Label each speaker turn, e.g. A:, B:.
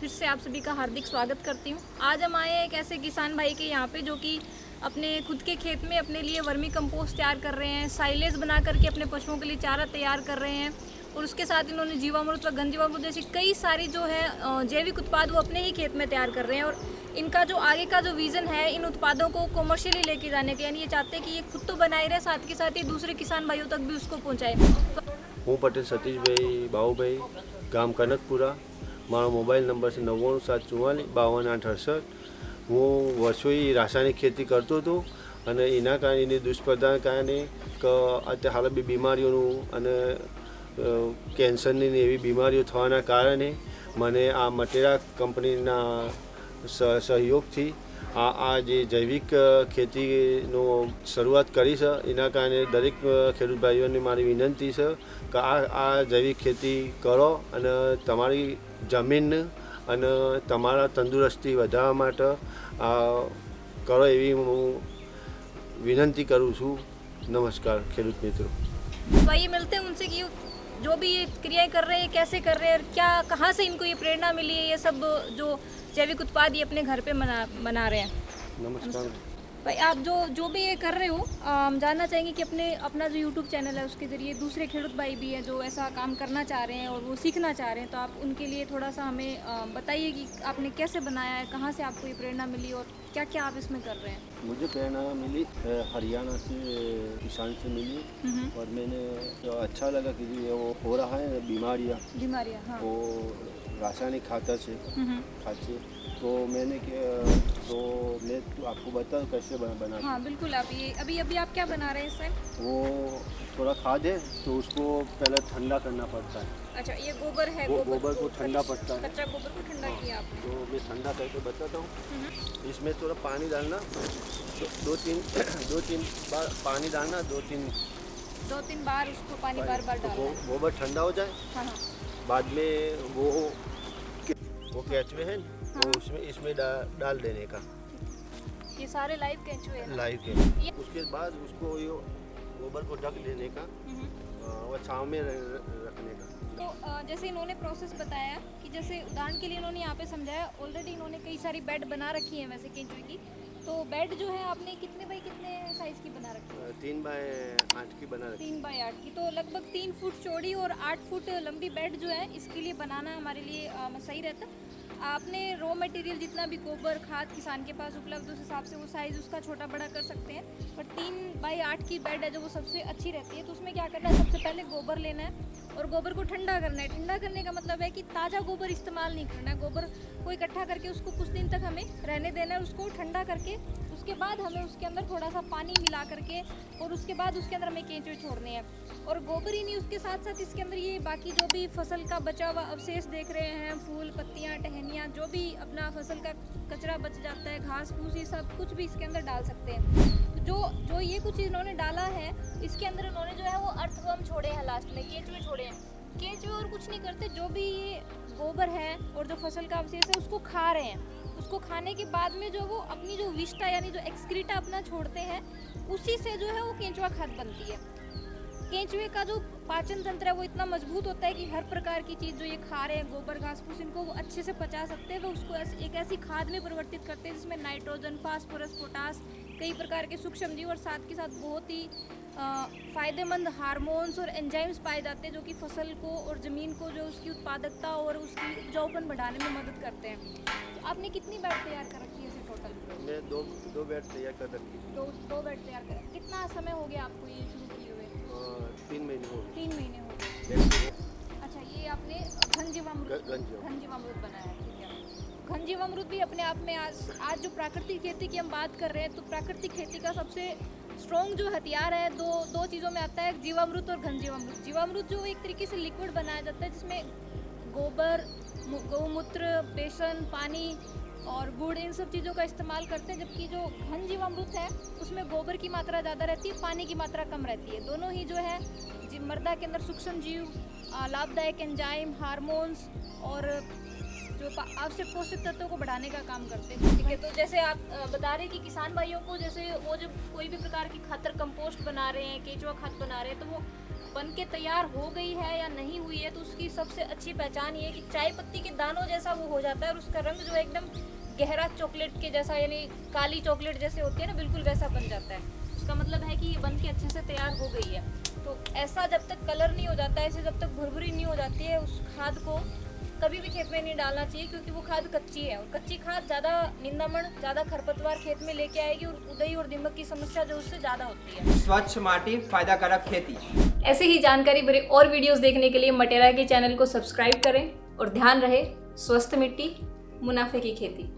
A: फिर से आप सभी का हार्दिक स्वागत करती हूँ। आज हम आए हैं एक ऐसे किसान भाई के यहाँ पे जो कि अपने खुद के खेत में अपने लिए वर्मी कंपोस्ट तैयार कर रहे हैं, साइलेज बना करके अपने पशुओं के लिए चारा तैयार कर रहे हैं और उसके साथ इन्होंने जीवामृत व घन जीवामृत जैसी कई सारी जो है जैविक उत्पाद वो अपने ही खेत में तैयार कर रहे हैं। और इनका जो आगे का जो विज़न है इन उत्पादों को कमर्शियली लेके जाने का, यानी ये चाहते हैं कि ये खुद तो बनाए रहे, साथ के साथ ही दूसरे किसान भाइयों तक भी उसको पहुँचाए।
B: હું પટેલ સતીશભાઈ બાહુભાઈ ગામ કનકપુરા. મારો મોબાઈલ નંબર છે 9974452868. હું વર્ષોથી રાસાયણિક ખેતી કરતો હતો અને એના કારણે એની દુષ્પ્રધાના કારણે અત્યારે હાલ બી બીમારીઓનું અને કેન્સરની ને એવી બીમારીઓ થવાના કારણે મને આ મટેરા કંપનીના સહયોગથી આ જે જૈવિક ખેતીનો શરૂઆત કરી છે એના કારણે દરેક ખેડૂત ભાઈઓને મારી વિનંતી છે કે આ જૈવિક ખેતી કરો અને તમારી જમીન અને તમારા તંદુરસ્તી વધારવા માટે કરો એવી હું વિનંતી કરું છું. નમસ્કાર ખેડૂત મિત્રો.
A: तो आइए मिलते हैं उनसे कि जो भी ये क्रियाएं कर रहे हैं कैसे कर रहे हैं और क्या कहाँ से इनको ये प्रेरणा मिली है, ये सब जो जैविक उत्पाद ये अपने घर पे बना रहे हैं।
B: નમસ્કાર.
A: भाई आप जो भी ये कर रहे हो, हम जानना चाहेंगे कि अपना जो यूट्यूब चैनल है उसके ज़रिए दूसरे खेडूत भाई भी हैं जो ऐसा काम करना चाह रहे हैं और वो सीखना चाह रहे हैं, तो आप उनके लिए थोड़ा सा हमें बताइए कि आपने कैसे बनाया है, कहाँ से आपको ये प्रेरणा मिली और क्या क्या आप इसमें कर रहे हैं।
B: मुझे प्रेरणा मिली हरियाणा से, किसान से मिली और मैंने अच्छा लगा कि ये वो हो रहा है बीमारियाँ,
A: हाँ।
B: वो रासायनिक खातर से खाते, तो मैंने तो मैं तो आपको बताऊँ कैसे बना।
A: हाँ बिल्कुल, आप ये अभी आप क्या बना रहे हैं इस टाइम।
B: वो थोड़ा खाद है तो उसको पहले ठंडा करना पड़ता है।
A: अच्छा, ये गोबर है,
B: गोबर को ठंडा पड़ता है,
A: कच्चा गोबर को ठंडा किया आपने।
B: तो मैं ठंडा करके बताता हूँ। इसमें थोड़ा पानी डालना, दो तीन बार पानी डालना, दो तीन
A: बार उसको पानी बार डालना है।
B: गोबर ठंडा हो जाए।
A: हाँ।
B: बाद में वो केचुए हैं वो इसमें डाल देने का।
A: ये सारे लाइव केचुए हैं।
B: लाइव केचुए। उसके बाद उसको ये गोबर को ढक देने का और छाँव में रखने का।
A: तो जैसे इन्होंने प्रोसेस बताया कि जैसे उदाहरण के लिए इन्होंने यहाँ पे समझाया, ऑलरेडी इन्होंने कई सारी बेड बना रखी है वैसे केंचुए की। तो बेड जो है आपने कितने बाई कितने साइज की बना रखी है।
B: 3 बाय 8 की बना रखी है।
A: 3 बाई 8 की, तो लगभग 3 फुट चौड़ी और 8 फुट लंबी बेड जो है इसके लिए बनाना हमारे लिए सही रहता। आपने रॉ मटेरियल जितना भी गोबर खाद किसान के पास उपलब्ध उस हिसाब से वो साइज़ उसका छोटा बड़ा कर सकते हैं, पर 3 बाई 8 की बेड है जो वो सबसे अच्छी रहती है। तो उसमें क्या करना है, सबसे पहले गोबर लेना है और गोबर को ठंडा करना है। ठंडा करने का मतलब है कि ताज़ा गोबर इस्तेमाल नहीं करना है, गोबर को इकट्ठा करके उसको कुछ दिन तक हमें रहने देना है, उसको ठंडा करके उसके बाद हमें उसके अंदर थोड़ा सा पानी मिला करके और उसके बाद उसके अंदर हमें केंचुए छोड़ने हैं। और गोबर ही नहीं, उसके साथ साथ इसके अंदर ये बाकी जो भी फसल का बचा हुआ अवशेष देख रहे हैं, फूल पत्तियाँ टहनियाँ, जो भी अपना फसल का कचरा बच जाता है, घास फूस, ये सब कुछ भी इसके अंदर डाल सकते हैं। तो जो ये कुछ इन्होंने डाला है इसके अंदर इन्होंने जो है वो अर्थवर्म छोड़े हैं, लास्ट में केंचुए छोड़े हैं। केंचुए और कुछ नहीं करते, जो भी ये गोबर है और जो फसल का अवशेष है उसको खा रहे हैं। उसको खाने के बाद में जो वो अपनी जो विष्टा यानी जो एक्सक्रीटा अपना छोड़ते हैं, उसी से जो है वो केंचुआ खाद बनती है। केंचुए का जो पाचन तंत्र है वो इतना मजबूत होता है कि हर प्रकार की चीज़ जो ये खा रहे हैं, गोबर घास फूस, इनको वो अच्छे से पचा सकते हैं। वो उसको एक ऐसी खाद में परिवर्तित करते हैं जिसमें नाइट्रोजन, फास्फोरस, पोटास, कई प्रकार के सूक्ष्म जीव और साथ के साथ बहुत ही फ़ायदेमंद हार्मोन्स और एंजाइम्स पाए जाते हैं जो कि फसल को और ज़मीन को जो उसकी उत्पादकता और उसकी उपजाऊपन बढ़ाने में मदद करते हैं। तो आपने कितनी बेड तैयार कर रखी है इसे टोटल।
B: मैं दो बेड तैयार कर रखी है।
A: दो बेड तैयार कर। कितना समय हो गया आपको ये शुरू किए हुए।
B: 3 महीने हो गए।
A: 3 महीने हो गए। अच्छा, ये आपने घन जीवामृत बनाया है, ठीक है। घन जीवामृत भी अपने आप में आज जो प्राकृतिक खेती की हम बात कर रहे हैं, तो प्राकृतिक खेती का सबसे स्ट्रॉन्ग जो हथियार है दो चीज़ों में आता है, जीवामृत और घन जीवामृत। जीवामृत जो एक तरीके से लिक्विड बनाया जाता है जिसमें गोबर, गौमूत्र, बेसन, पानी और गुड़, इन सब चीज़ों का इस्तेमाल करते हैं। जबकि जो घन जीवामृत है उसमें गोबर की मात्रा ज़्यादा रहती है, पानी की मात्रा कम रहती है। दोनों ही जो है मृदा के अंदर सूक्ष्म जीव, लाभदायक एंजाइम, हार्मोन्स और जो आवश्यक पोषक तत्वों को बढ़ाने का काम करते हैं, ठीक है। तो जैसे आप बता रहे हैं कि किसान भाइयों को जैसे वो जब कोई भी प्रकार की खातर कंपोस्ट बना रहे हैं, केंचुआ खाद बना रहे हैं, तो वो बन के तैयार हो गई है या नहीं हुई है, तो उसकी सबसे अच्छी पहचान ये है कि चाय पत्ती के दानों जैसा वो हो जाता है और उसका रंग जो है एकदम गहरा चॉकलेट के जैसा, यानी काली चॉकलेट जैसे होती है ना, बिल्कुल वैसा बन जाता है। उसका मतलब है कि ये बन के अच्छे से तैयार हो गई है। तो ऐसा जब तक कलर नहीं हो जाता है, ऐसे जब तक भुरभुरी नहीं हो जाती है, उस खाद को कभी भी खेत में नहीं डालना चाहिए, क्योंकि वो खाद कच्ची है और कच्ची खाद ज़्यादा निंदामण, ज़्यादा खरपतवार खेत में लेके आएगी और उदई और दीमक की समस्या जो उससे ज़्यादा होती है।
C: स्वच्छ माटी फायदाकारक खेती।
A: ऐसे ही जानकारी भरे और वीडियोस देखने के लिए मटेरा के चैनल को सब्सक्राइब करें और ध्यान रहे स्वस्थ मिट्टी मुनाफे की खेती।